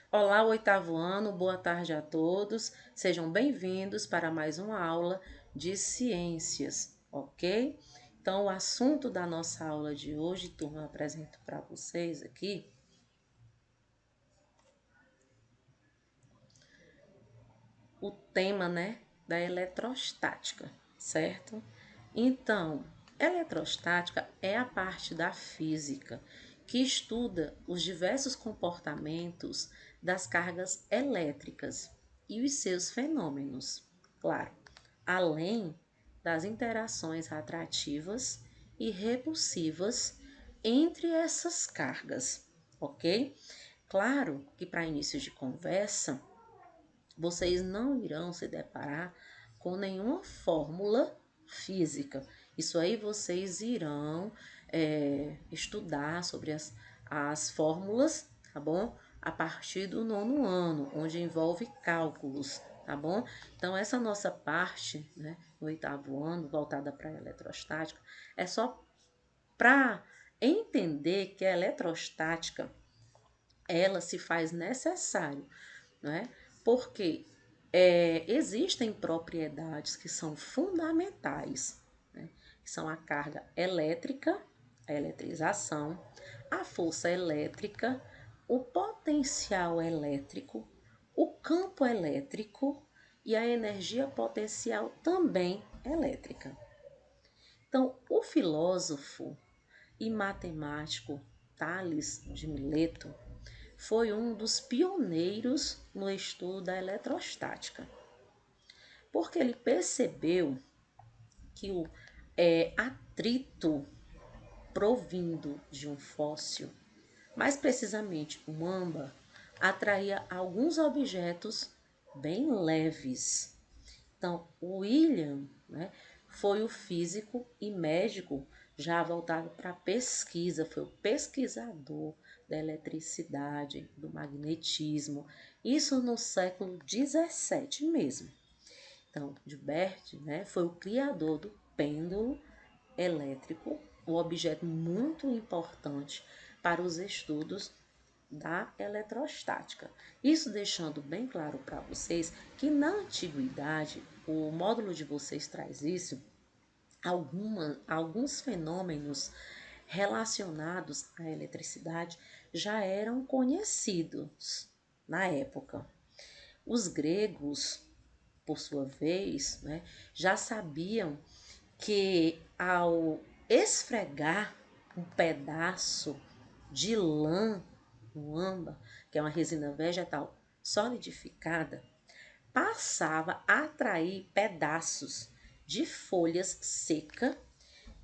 Olá, oitavo ano, boa tarde a todos. Sejam bem-vindos para mais uma aula de ciências, ok? Então, o assunto da nossa aula de hoje, turma, eu apresento para vocês aqui o tema, né, da eletrostática, certo? Então, eletrostática é a parte da física que estuda os diversos comportamentos das cargas elétricas e os seus fenômenos, claro, além das interações atrativas e repulsivas entre essas cargas, ok? Claro que para início de conversa, vocês não irão se deparar com nenhuma fórmula física. Isso aí vocês irão estudar sobre as fórmulas, tá bom? A partir do nono ano, onde envolve cálculos, tá bom? Então, essa nossa parte, né, no oitavo ano, voltada para a eletrostática, é só para entender que a eletrostática, ela se faz necessário, né? Porque existem propriedades que são fundamentais, né? Que são a carga elétrica, a eletrização, a força elétrica, o potencial elétrico, o campo elétrico e a energia potencial também elétrica. Então, o filósofo e matemático Tales de Mileto foi um dos pioneiros no estudo da eletrostática, porque ele percebeu que o atrito provindo de um fóssil, mais precisamente um âmbar, atraía alguns objetos bem leves. Então, o William, né, foi o físico e médico já voltado para a pesquisa, foi o pesquisador da eletricidade, do magnetismo, isso no século XVII mesmo. Então, Gilbert, né, foi o criador do pêndulo elétrico, um objeto muito importante para os estudos da eletrostática. Isso deixando bem claro para vocês que na antiguidade, o módulo de vocês traz isso, alguns fenômenos relacionados à eletricidade já eram conhecidos na época. Os gregos, por sua vez, né, já sabiam que ao esfregar um pedaço de lã no âmbar, que é uma resina vegetal solidificada, passava a atrair pedaços de folhas seca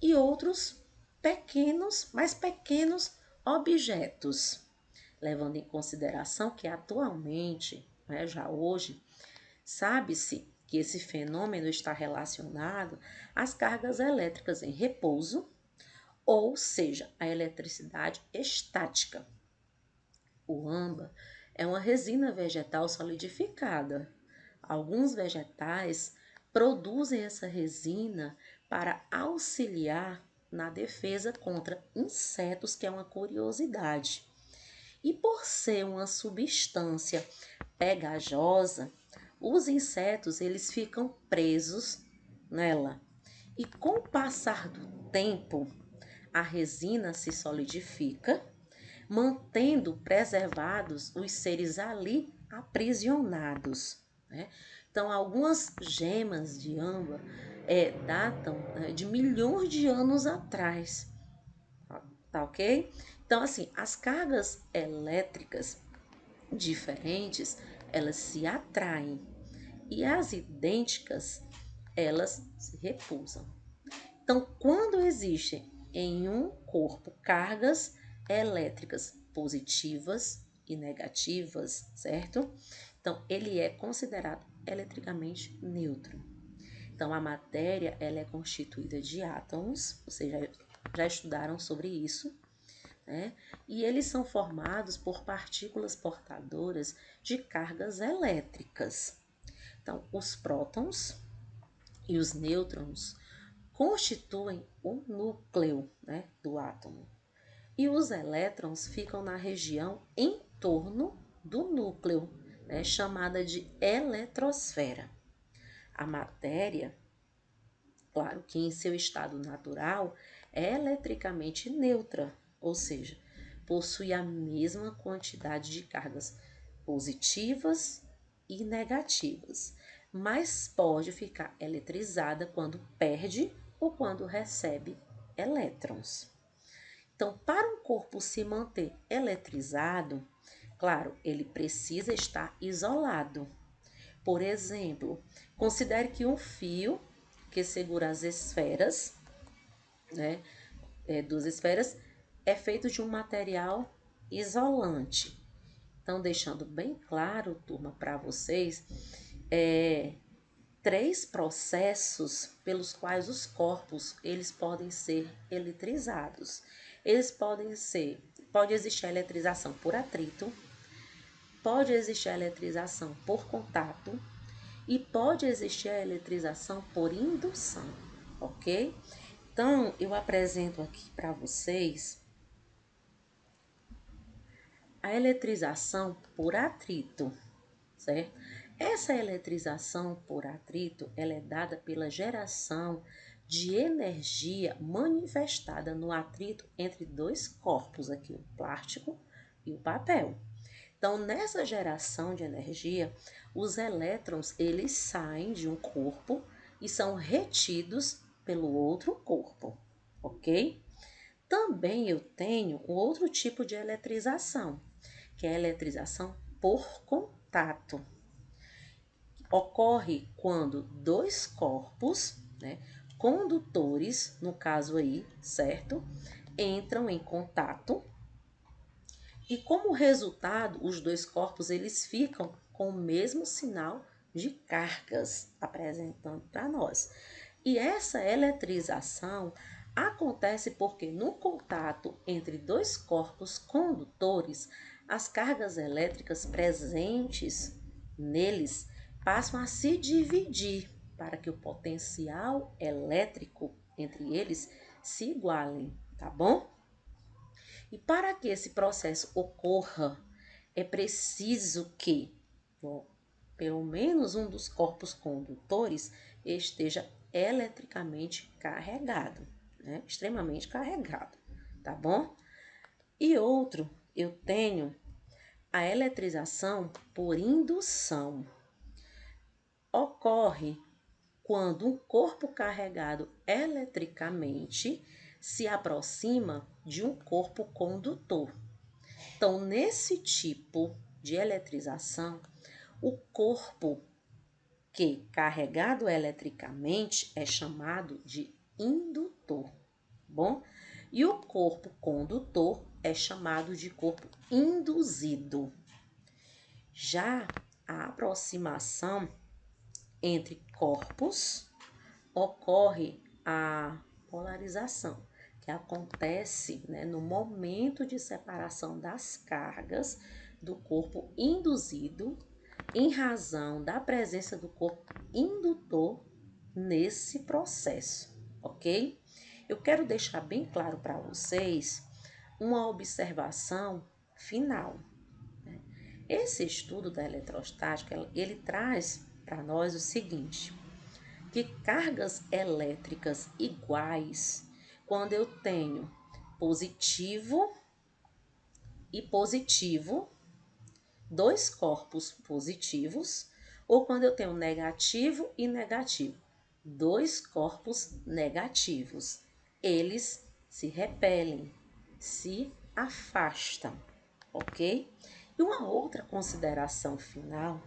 e outros pequenos, mais pequenos objetos, levando em consideração que atualmente, né, já hoje, sabe-se que esse fenômeno está relacionado às cargas elétricas em repouso, ou seja, a eletricidade estática. O âmbar é uma resina vegetal solidificada. Alguns vegetais produzem essa resina para auxiliar na defesa contra insetos, que é uma curiosidade. E por ser uma substância pegajosa, os insetos eles ficam presos nela. E com o passar do tempo, a resina se solidifica, mantendo preservados os seres ali aprisionados, né? Então, algumas gemas de âmbar datam de milhões de anos atrás, tá ok? Então, assim, as cargas elétricas diferentes, elas se atraem e as idênticas, elas se repulsam. Então, quando existem em um corpo cargas elétricas positivas e negativas, certo? Então, ele é considerado eletricamente neutro. Então, a matéria ela é constituída de átomos, vocês já estudaram sobre isso, né? E eles são formados por partículas portadoras de cargas elétricas. Então, os prótons e os nêutrons constituem o núcleo, do átomo. E os elétrons ficam na região em torno do núcleo, né, chamada de eletrosfera. A matéria, claro que em seu estado natural, é eletricamente neutra, ou seja, possui a mesma quantidade de cargas positivas e negativas, mas pode ficar eletrizada quando perde ou quando recebe elétrons. Então, para um corpo se manter eletrizado, claro, ele precisa estar isolado. Por exemplo, considere que um fio que segura as esferas, né, duas esferas, é feito de um material isolante. Então, deixando bem claro, turma, para vocês, três processos pelos quais os corpos eles podem ser eletrizados. Eles pode existir a eletrização por atrito, pode existir a eletrização por contato e pode existir a eletrização por indução, ok? Então, eu apresento aqui para vocês a eletrização por atrito, certo? Essa eletrização por atrito, ela é dada pela geração de energia manifestada no atrito entre dois corpos aqui, o plástico e o papel. Então, nessa geração de energia, os elétrons, eles saem de um corpo e são retidos pelo outro corpo, ok? Também eu tenho um outro tipo de eletrização, que é a eletrização por contato. Ocorre quando dois corpos, né, condutores, no caso aí, certo? Entram em contato e como resultado, os dois corpos eles ficam com o mesmo sinal de cargas apresentando para nós. E essa eletrização acontece porque no contato entre dois corpos condutores, as cargas elétricas presentes neles passam a se dividir para que o potencial elétrico entre eles se igualem, tá bom? E para que esse processo ocorra, é preciso que pelo menos um dos corpos condutores esteja eletricamente carregado, né? Extremamente carregado, tá bom? E outro, eu tenho a eletrização por indução. Ocorre quando um corpo carregado eletricamente se aproxima de um corpo condutor. Então, nesse tipo de eletrização, o corpo que carregado eletricamente é chamado de indutor, bom? E o corpo condutor é chamado de corpo induzido. Já a aproximação entre corpos ocorre a polarização, que acontece, né, no momento de separação das cargas do corpo induzido em razão da presença do corpo indutor nesse processo, ok? Eu quero deixar bem claro para vocês uma observação final. Esse estudo da eletrostática, ele traz para nós o seguinte, que cargas elétricas iguais, quando eu tenho positivo e positivo, dois corpos positivos, ou quando eu tenho negativo e negativo, dois corpos negativos, eles se repelem, se afastam, ok? E uma outra consideração final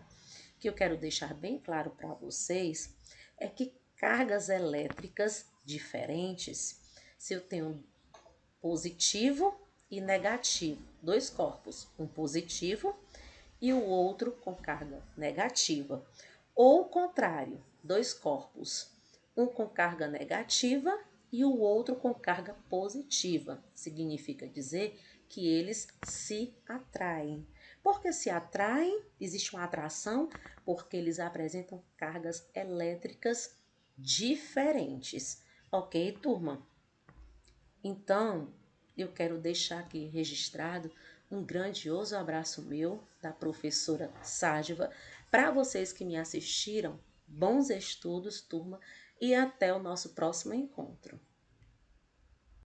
que eu quero deixar bem claro para vocês é que cargas elétricas diferentes, se eu tenho positivo e negativo, dois corpos, um positivo e o outro com carga negativa, ou o contrário, dois corpos, um com carga negativa e o outro com carga positiva, significa dizer que eles se atraem. Porque se atraem, existe uma atração, porque eles apresentam cargas elétricas diferentes. Ok, turma? Então, eu quero deixar aqui registrado Um grandioso abraço meu, da professora Sádiva. Para vocês que me assistiram, bons estudos, turma, e até o nosso próximo encontro.